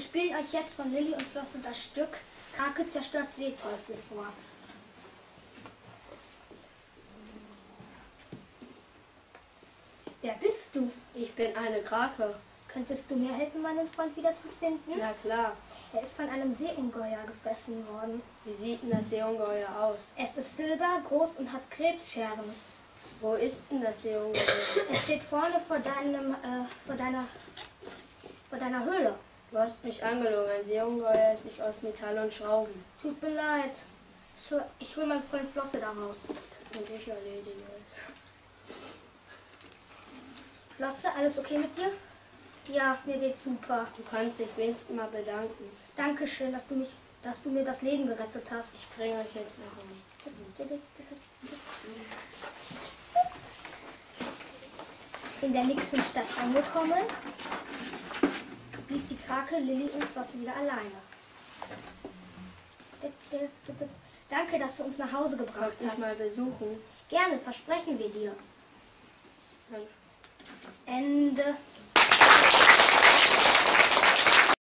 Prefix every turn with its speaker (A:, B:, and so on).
A: Wir spielen euch jetzt von Lilly und Flosse das Stück Krake zerstört Seeteufel vor. Wer bist du?
B: Ich bin eine Krake.
A: Könntest du mir helfen, meinen Freund wiederzufinden?
B: Na klar.
A: Er ist von einem Seeungeheuer gefressen worden.
B: Wie sieht denn das Seeungeheuer aus?
A: Es ist silber, groß und hat Krebsscheren.
B: Wo ist denn das Seeungeheuer?
A: Es steht vorne vor deiner Höhle.
B: Du hast mich angelogen. Ein Seeungeheuer ist nicht aus Metall und Schrauben.
A: Tut mir leid. Ich hol meinen Freund Flosse da raus.
B: Und ich erledige es.
A: Flosse, alles okay mit dir? Ja, mir geht's super.
B: Du kannst dich wenigstens mal bedanken.
A: Dankeschön, dass du mir das Leben gerettet hast.
B: Ich bringe euch jetzt nach Hause.
A: In der nächsten Stadt angekommen, ließ die Krake Lilly und Flosse wieder alleine. Danke, dass du uns nach Hause gebracht
B: Kommt mich
A: hast.
B: mal besuchen.
A: Gerne, versprechen wir dir.
B: Dann
A: Ende.